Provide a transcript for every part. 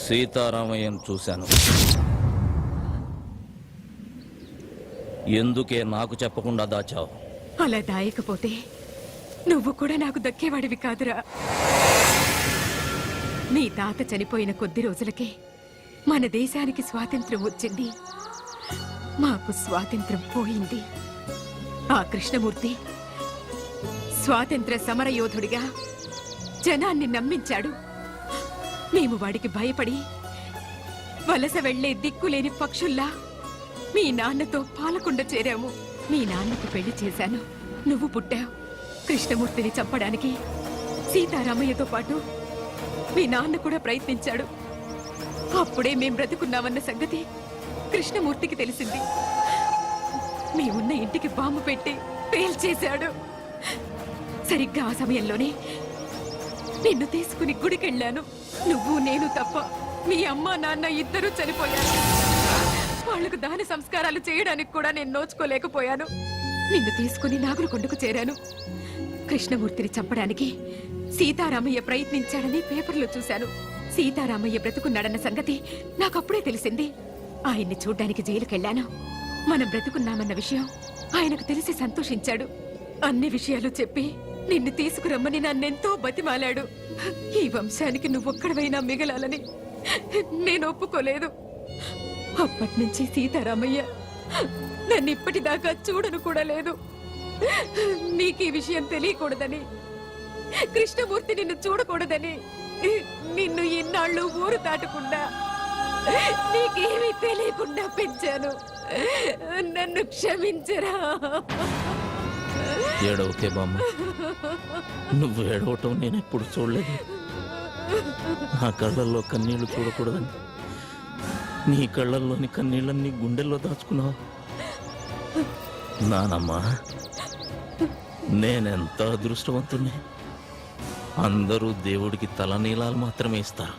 సీతారామయ్యను చూశాను. ఎందుకే నాకు చెప్పకుండా దాచావు? అలా దాయకపోతే నువ్వు కూడా నాకు దక్కేవాడివి కాదురా. నీ తాత చనిపోయిన కొద్ది రోజులకే మన దేశానికి స్వాతంత్ర్యం వచ్చింది. మాకు స్వాతంత్ర్యం పోయింది. ఆ కృష్ణమూర్తి స్వాతంత్ర్య సమరయోధుడిగా జనాన్ని నమ్మించాడు. మేము వాడికి భయపడి వలస వెళ్లే దిక్కులేని పక్షుల్లా మీ నాన్నతో పాలకొండ చేరాము. మీ నాన్నకు పెళ్లి చేశాను. నువ్వు పుట్టావు. కృష్ణమూర్తిని చంపడానికి సీతారామయ్యతో పాటు మీ నాన్న కూడా ప్రయత్నించాడు. అప్పుడే మేం బ్రతుకున్నామన్న సంగతి కృష్ణమూర్తికి తెలిసింది. మేమున్న ఇంటికి బాంబు పెట్టి పేల్చేశాడు. సరిగ్గా ఆ సమయంలోనే నిన్ను తీసుకుని గుడికెళ్ళాను. నువ్వు నేను తప్ప మీ అమ్మ నాన్న ఇద్దరూ చనిపోయారు. వాళ్లకు దాన సంస్కారాలు చేయడానికి కూడా నేను నోచుకోలేకపోయాను. నిన్ను తీసుకుని నాగులకొండకు చేరాను. కృష్ణమూర్తిని చంపడానికి సీతారామయ్య ప్రయత్నించాడని పేపర్లో చూశాను. సీతారామయ్య బ్రతుకున్నాడన్న సంగతి నాకప్పుడే తెలిసింది. ఆయన్ని చూడ్డానికి జైలుకెళ్లాను. మనం బ్రతుకున్నామన్న విషయం ఆయనకు తెలిసి సంతోషించాడు. అన్ని విషయాలు చెప్పి నిన్ను తీసుకురమ్మని నన్నెంతో బతిమాలాడు. ఈ వంశానికి నువ్వొక్కడవైనా మిగలాలని నేను ఒప్పుకోలేదు. అప్పటినుంచి సీతారామయ్య నన్ను ఇప్పటిదాకా చూడను కూడా లేదు. నీకు ఈ విషయం తెలియకూడదని, కృష్ణమూర్తి నిన్ను చూడకూడదని నిన్ను ఇన్నాళ్ళు ఊరు దాటకుండా నీకేమీ తెలియకుండా పెంచాను. నన్ను క్షమించరా. ఏడవకే బామ్మ, నువ్వు ఏడవటం నేను ఎప్పుడు చూడలేదు. నా కళ్ళల్లో కన్నీళ్లు చూడకూడదని నీ కళ్ళల్లోని కన్నీళ్ళని గుండెల్లో దాచుకున్నావు. నానమ్మా, నేనెంత అదృష్టవంతుణ్ణి. అందరూ దేవుడికి తలనీలాలు మాత్రమే ఇస్తారు.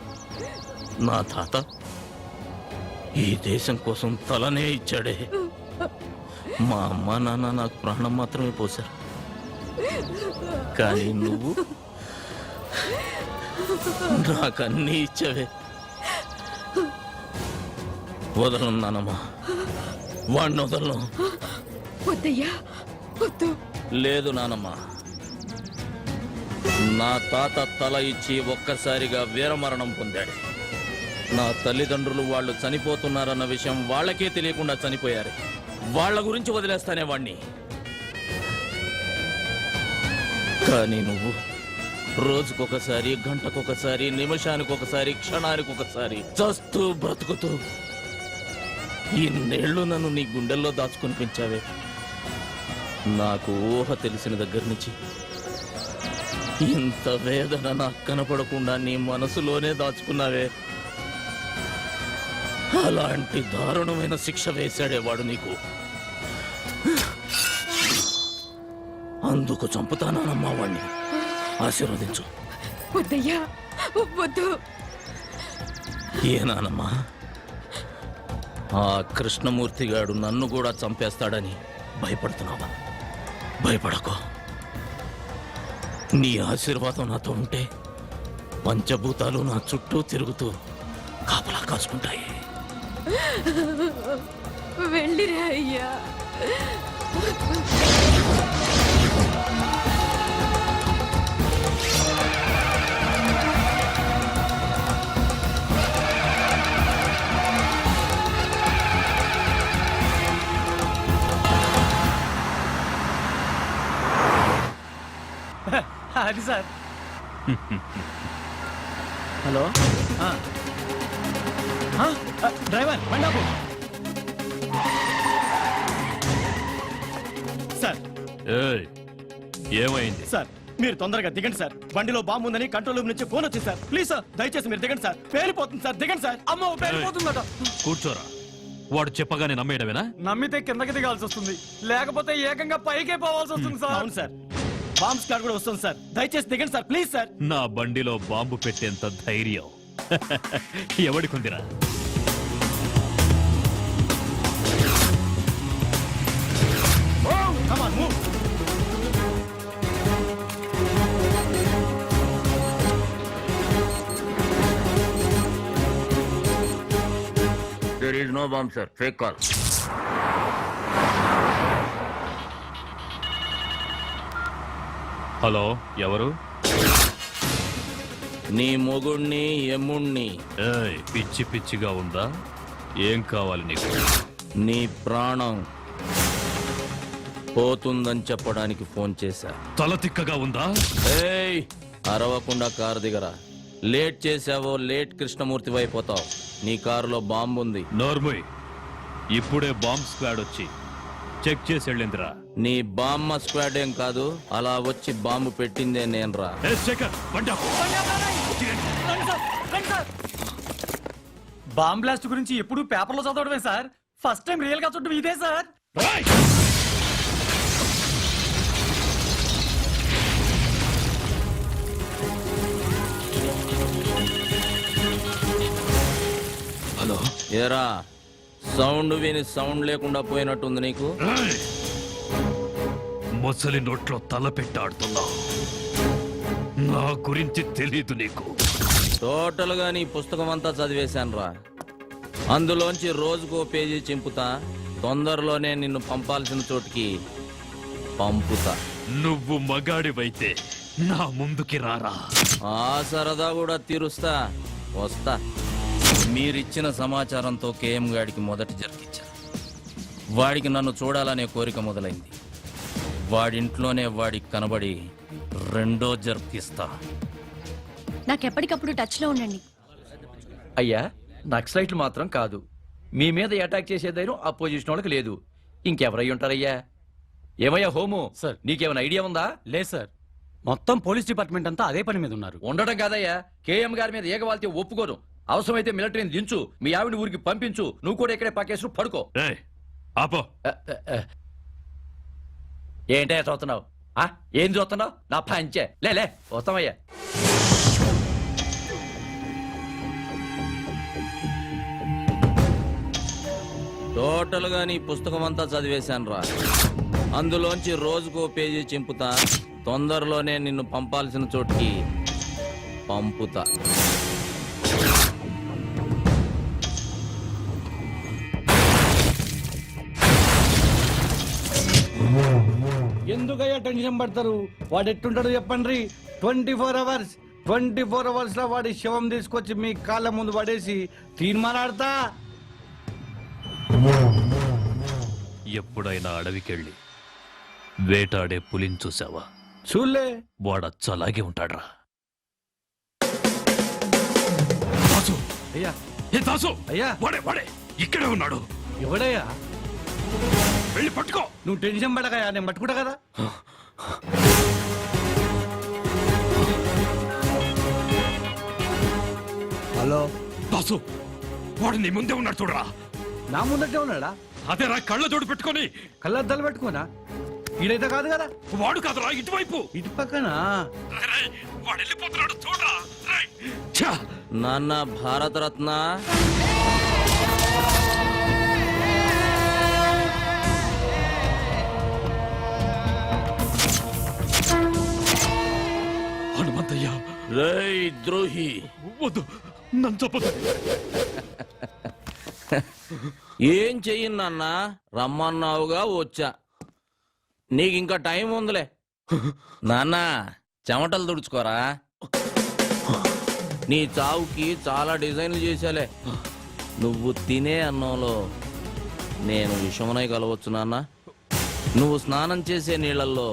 నా తాత ఈ దేశం కోసం తలనే ఇచ్చాడే. మా అమ్మ నాన్న నాకు ప్రాణం మాత్రమే పోశారు. కానీ నువ్వు నాకన్నీ ఇచ్చావే. వదలను నానమ్మా, వాడిని వదలను. వద్దయ్యా, వద్దు. లేదు నానమ్మా, నా తాత తల ఇచ్చి ఒక్కసారిగా వీరమరణం పొందాడు. నా తల్లిదండ్రులు వాళ్ళు చనిపోతున్నారన్న విషయం వాళ్ళకే తెలియకుండా చనిపోయారు. వాళ్ళ గురించి వదిలేస్తానే వాణ్ణి. కానీ నువ్వు రోజుకొకసారి, గంటకొకసారి, నిమిషానికొకసారి, క్షణానికొకసారి చస్తూ బ్రతుకుతూ ఇన్నేళ్లు నన్ను నీ గుండెల్లో దాచుకుని పెంచావే. నాకు ఊహ తెలిసిన దగ్గర నుంచి ఇంత వేదన నాకు కనపడకుండా నీ మనసులోనే దాచుకున్నావే. అలాంటి దారుణమైన శిక్ష వేశాడేవాడు నీకు. అందుకు చంపుతానమ్మా వాణ్ణి. ఆశీర్వదించు. వద్దయ్యా, వద్దు. ఏనానమ్మా, ఆ కృష్ణమూర్తిగాడు నన్ను కూడా చంపేస్తాడని భయపడుతున్నావా? భయపడకో. నీ ఆశీర్వాదం నాతో ఉంటే పంచభూతాలు నా చుట్టూ తిరుగుతూ కాపలా కాసుకుంటాయి. వెళ్ళిరా అయ్యా. అది సార్. హలో డ్రైవర్, బండాపు సార్. ఏమైంది సార్, మీరు తొందరగా దిగండి సార్. బండిలో బాంబు ఉందని కంట్రోల్ రూమ్ నుంచి ఫోన్ వచ్చింది సార్. ప్లీజ్ సార్, దయచేసి మీరు దిగండి సార్. పేలిపోతుంది సార్, దిగండి సార్. అమ్మో, పేలిపోతుందట. కూర్చోరా. వాడు చెప్పగానే నమ్మేయడమేనా? నమ్మితే కిందకి దిగాల్సి వస్తుంది, లేకపోతే ఏకంగా పైకే పోవాల్సి వస్తుంది సార్. అవును సార్, బాంబ్ స్క్వాడ్ కూడా వస్తుంది సార్. దయచేసి దిగండి సార్, ప్లీజ్ సార్. నా బండిలో బాంబు పెట్టేంత ధైర్యం ఎవడికుందిరా? Come on, move. There is no bomb, sir. Fake call. Hello, ఎవరు? నీ మొగుణ్ణి ఎమ్ముణ్ణి. ఏయ్, పిచ్చి పిచ్చిగా ఉందా? ఏం కావాలి నీకు? నీ ప్రాణం పోతుందని చెప్పడానికి ఫోన్ చేశా. తల తిక్కగా ఉందా? ఏయ్, అరవకుండా కారు దిగరా. లేట్ చేసావో లేట్ కృష్ణమూర్తి అయిపోతావు. నీ కారులో బాంబు ఉంది. నోర్ముయ్, ఇప్పుడే బాంబ్ స్క్వాడ్ వచ్చి చెక్ చేసి వెళ్ళిందిరా. నీ బామ్మ స్క్వాడ్ ఏం కాదు, అలా వచ్చి బాంబు పెట్టిందే నేనురా. ఏ శేఖర్, బండి ఆపు. బాంబ్ బ్లాస్ట్ గురించి ఎప్పుడు పేపర్లో చదవడమే సార్, ఫస్ట్ టైం రియల్ గా చూడడం ఇదే సార్. హలో, ఏరా, సౌండ్ విని సౌండ్ లేకుండా పోయినట్టుంది నీకు. ఏయ్! మొసలి నోట్లో తల పెట్టాడుతున్నా. నా గురించి తెలీదు నీకు. టోటల్ గా నీ పుస్తకం అంతా చదివేశానురా. అందులోంచి రోజుకో పేజీ చింపుతా. తొందరలోనే నిన్ను పంపాల్సిన చోటుకి పంపుతా. నువ్వు మగాడివైతే నా ముందుకి రారా. ఆ సరదా కూడా తీరుస్తా. వస్తా. మీరిచ్చిన సమాచారంతో కేఎం గాడికి మొదటి జరికిచ్చారు. వాడికి నన్ను చూడాలనే కోరిక మొదలైంది. వాడింట్లోనే వాడికి కనబడి రెండో జరికిస్తా. నాకెప్పటికప్పుడు టచ్ లో ఉండండి. అయ్యా, నక్సలైట్లు మాత్రం కాదు, మీ మీద అటాక్ చేసే ధైర్యం అపోజిషన్ వాళ్ళకి లేదు. ఇంకెవరై ఉంటారయ్యా? ఏమయ్యా హోము, సార్. నీకేమైనా ఐడియా ఉందా? లేదు సార్, మొత్తం పోలీస్ డిపార్ట్మెంట్ అంతా అదే పని మీద ఉన్నారు. ఉండడం కాదయ్యా, కేఎం గారి మీద ఏగవాల్తే ఒప్పుకోను. అవసరమైతే మిలిటరీని దించు, మీ ఆవిడ ఊరికి పంపించు, నువ్వు కూడా ఇక్కడే పక్కేసు పడుకో. ఏయ్, ఆపో. ఏంటయ్యా చూస్తున్నావు? ఏం చూస్తున్నావు? నా పంచే లే వస్తామయ్యా. టోటల్ గా నీ పుస్తకం అంతా చదివేశానురా. అందులోంచి రోజుకో పేజీ చింపుతా. తొందరలోనే నిన్ను పంపాల్సిన చోటుకి పంపుతా. ఎందుకయ్యా టెన్షన్ పడతారు? వాడు ఎట్టుంటాడో చెప్పండి. 24 అవర్స్ లో వాడి శవం తీసుకొచ్చి మీ కాళ్ళ ముందు పడేసి తీర్మానాడతా. ఎప్పుడైనా అడవికెళ్ళి వేటాడే పులిని చూసావా? చూలే. వాడచ్చలాగే ఉంటాడ్రా. దాసు, అయ్యా, ఏ దాసు, అయ్యా. వాడే ఇక్కడే ఉన్నాడు. ఎవడయ్యా? వెళ్ళి పట్టుకో. నువ్వు టెన్షన్ పడకయ్యా, నేను పట్టుకుంటా కదా. హలో దాసు, వాడు నీ ముందే ఉన్నాడు చూడరా. నా ముందటే ఉన్నాడా? అదేరా, కళ్ళ జోడు పెట్టుకొని. కళ్ళద్దాలు పెట్టుకోనా? ఈడైతే కాదు కదా. వాడు కాదురా, ఇటువైపు. ఇటు పక్కన. రేయ్, వాడు వెళ్ళిపోతున్నాడు చూడరా. రేయ్, ఛా! నాన్న భారతరత్న, హనుమంతయ్య, రేయ్ ద్రోహి, వద్దు, నన్ను చెప్పదు. ఏం చెయ్యి నాన్న? రమ్మన్నావుగా వచ్చా. నీకింకా టైం ఉందిలే. నాన్న, చెమటలు తుడుచుకోరా. నీ చావుకి చాలా డిజైన్లు చేశాలే. నువ్వు తినే అన్నంలో నేను విషమునై కలవచ్చు నాన్న. నువ్వు స్నానం చేసే నీళ్ళల్లో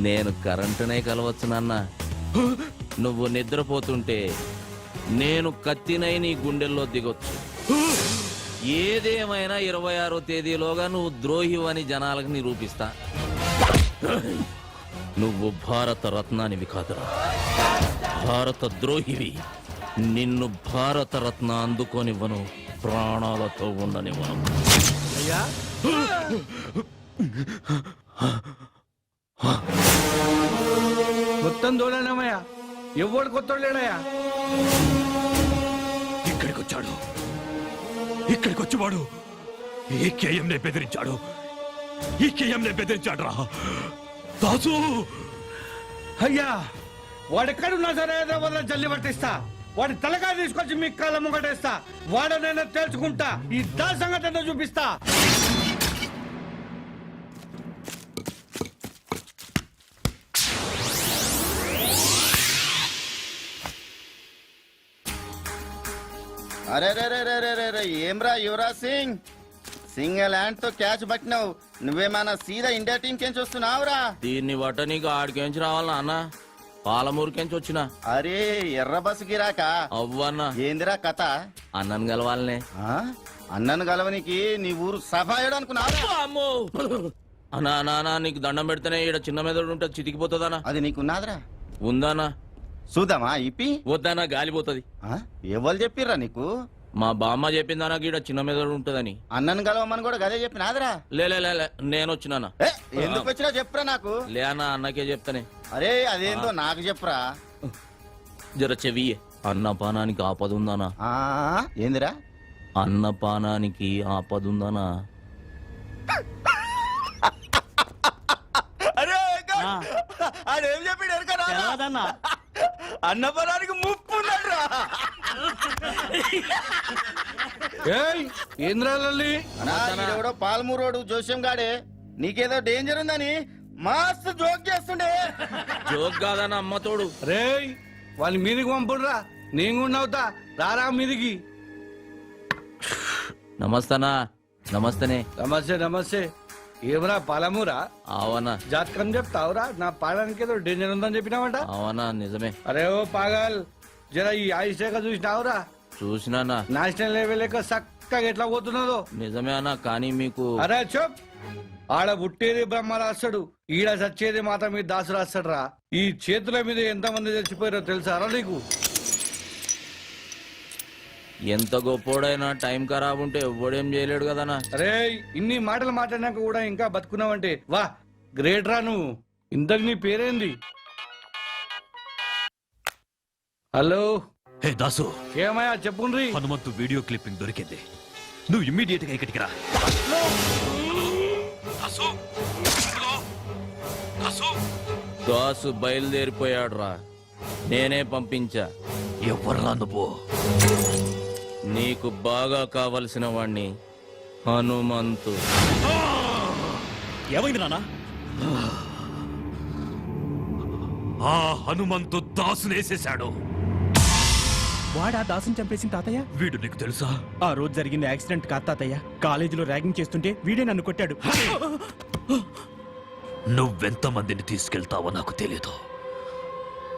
నేను కరెంటునై కలవచ్చు నాన్న. నువ్వు నిద్రపోతుంటే నేను కత్తినై నీ గుండెల్లో దిగొచ్చు. ఏదేమైనా 26వ తేదీలోగా నువ్వు ద్రోహివని జనాలకు నిరూపిస్తా. నువ్వు భారత రత్నానివి కాదురా, భారత ద్రోహివి. నిన్ను భారత రత్న అందుకోనివ్వను, ప్రాణాలతో ఉండనివ్వను. అయ్యా మొత్తం దోళనమయ్యా, ఎవడు కొత్త లేడయ్యా. ఇక్కడికి వచ్చాడు. ఇక్కడికి వచ్చేవాడు ఈ కేఎంనే బెదిరించాడు. ఈ కేఎంనే బెదిరించాడు రా దాసు. అయ్యా వాడెక్కడున్నా సరే హైదరాబాద్ లో జల్లి పట్టిస్తా. వాడి తలకాయ తీసుకొచ్చి మీ కాళ్ళ ముంగటేస్తా. వాడనైనా తెలుసుకుంటా. ఈ దా సంగతి ఏంటో చూపిస్తా. అరే రే రే రే రే రే రే ఏమ్రా యువరాజ్ సింగ్, సింగిల్ హ్యాండ్ తో క్యాచ్ పట్టినావు. నువ్వేమన్నా సీదా ఇండియా టీం కెంచి వస్తున్నావురా? దీన్ని బట్ట నీకు ఆడికెంచి రావాలన్నా అన్న? పాలమూరుకెంచి వచ్చిన. అరే ఎర్ర బస్సు గిరాక అవ్వన్నా ఏందిరా కథ? అన్నను గెలవాలనే. ఆ? అన్నను గలవనికి నీ ఊరు సఫాయడు అనుకున్నావురా? అమ్మో అన్నా నానా నీకు దండం పెడితేనే ఈడ చిన్న మెదడు ఉంటే చితికిపోతుందనా? అది నీకున్నాదిరా? ఉందానా? చూద్దామా ఇప్పి? వద్దానా గాలిపోతుంది. ఆ? ఎవరు చెప్పిర్రా నీకు? మా బామ్మ చెప్పిందానా గీడ చిన్న మెదడు ఉంటదని. అన్నను గలవమని కూడా గదే చెప్పినాదిరా? లే లే, లే, లే, నేను వచ్చినానా. ఏ, ఎందుకు వచ్చినా చెప్పురా నాకు. లేనా అన్నకే చెప్తానే. అరే అదేందో నాకు చెప్పురా. జర చెవియే. అన్నపానానికి ఆపదుందానా? ఆ ఏందిరా? అన్నపానానికి ఆపదుందానా? అరే అదేం చెప్పాడు ఎరకరా? అన్నపరానికి ముప్పు ఉన్నాడురా. ఏయ్ ఏంద్రాలి ఎవడో పాలమూరోడు జోస్యం గాడే నీకేదో డేంజర్ ఉందని మస్తు జోక్ చేస్తుండే. జోక్ కాదన్న అమ్మతోడు. రేయ్ వాళ్ళ మీదికి పంపుడురా. నేను కూడా అవుతా. రారా మీదికి. నమస్తనా. నమస్తనే. నమస్తే నమస్తే. ఏమరా పాలమూరా? అవనా జాతకం చెప్తావురా? నా పాడానికి ఏదో డేంజర్ ఉందని చెప్పినావంట. అవనా నిజమే. అరే ఓ పాగల్, జర ఈ ఆయుషేఖ చూసినావురా? చూసినానా? నేషనల్ లెవెల్ లెక్క చక్కగా ఎట్లా పోతున్నదో. నిజమే అన్న. కానీ మీకు అరే చెప్. ఆడ పుట్టేది బ్రహ్మ రాస్తాడు, ఈడ చచ్చేది మాత మీద దాసు రాస్తాడు రా. ఈ చేతుల మీద ఎంతమంది చచ్చిపోయారో తెలుసారా నీకు? ఎంత గొప్పోడైనా టైం ఖరాబ్ ఉంటే ఎవ్వడేం చేయలేడు కదనా. అరే ఇన్ని మాటలు మాట్లాడినాక కూడా ఇంకా బతుకున్నావంటే వా గ్రేట్ రా నువ్వు. ఇంతకు నీ పేరేంది? హలో హే దాసు, ఏమయ్యా చెప్పుండ్రి. హనుమంతు వీడియో క్లిప్పింగ్ దొరికింది. నువ్వు ఇమ్మీడియట్ గా ఇక్కడికి రా. దాసు, హలో, దాసు. దాసు బయలుదేరిపోయాడు రా. నేనే పంపించా. ఎవర్రా నువ్వు? నీకు బాగా కావలసిన వాణ్ణి, హనుమంతు. ఏమైంది నాన్న? ఆ హనుమంతు దాసునేసేశాడు. వాడా దాసుని చంపేసిన తాతయ్య? వీడు నీకు తెలుసా? ఆ రోజు జరిగిన యాక్సిడెంట్ కాదు తాతయ్య. కాలేజీలో ర్యాగింగ్ చేస్తుంటే వీడే నన్ను కొట్టాడు. నువ్వెంత మందిని తీసుకెళ్తావో నాకు తెలియదు,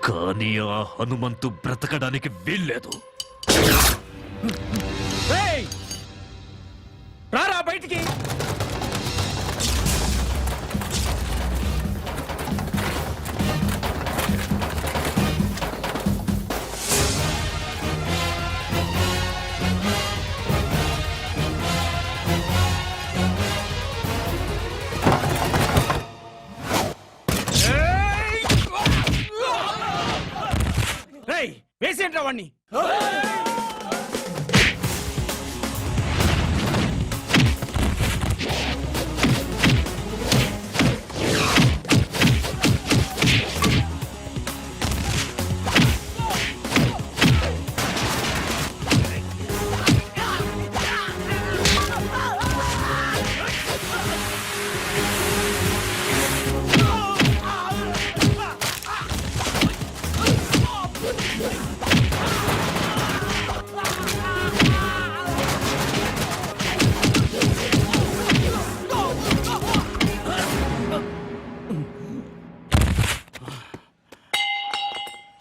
కానీ ఆ హనుమంతు బ్రతకడానికి వీల్లేదు. రారా బయటికి. వేసేంట్రా వాణ్ణి.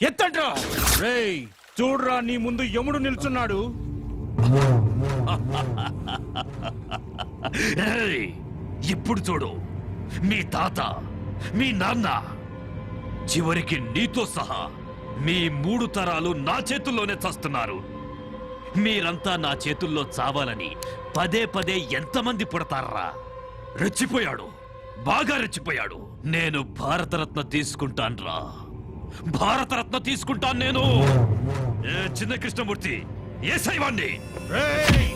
ఎత్తంట్రా. రేయ్ చూడ్రా, నీ ముందు యముడు నిల్చున్నాడు. ఏయ్, ఇప్పుడు చూడు, మీ తాత, మీ నాన్న, చివరికి నీతో సహా మీ 3 తరాలు నా చేతుల్లోనే చస్తున్నారు. మీరంతా నా చేతుల్లో చావాలని పదే పదే ఎంతమంది పుడతారా? రెచ్చిపోయాడు, బాగా రెచ్చిపోయాడు. నేను భారతరత్న తీసుకుంటాన్రా, భారతరత్న తీసుకుంటాను నేను. ఏ చిన్న కృష్ణమూర్తి, ఏ శైవాణ్ణి? రేయ్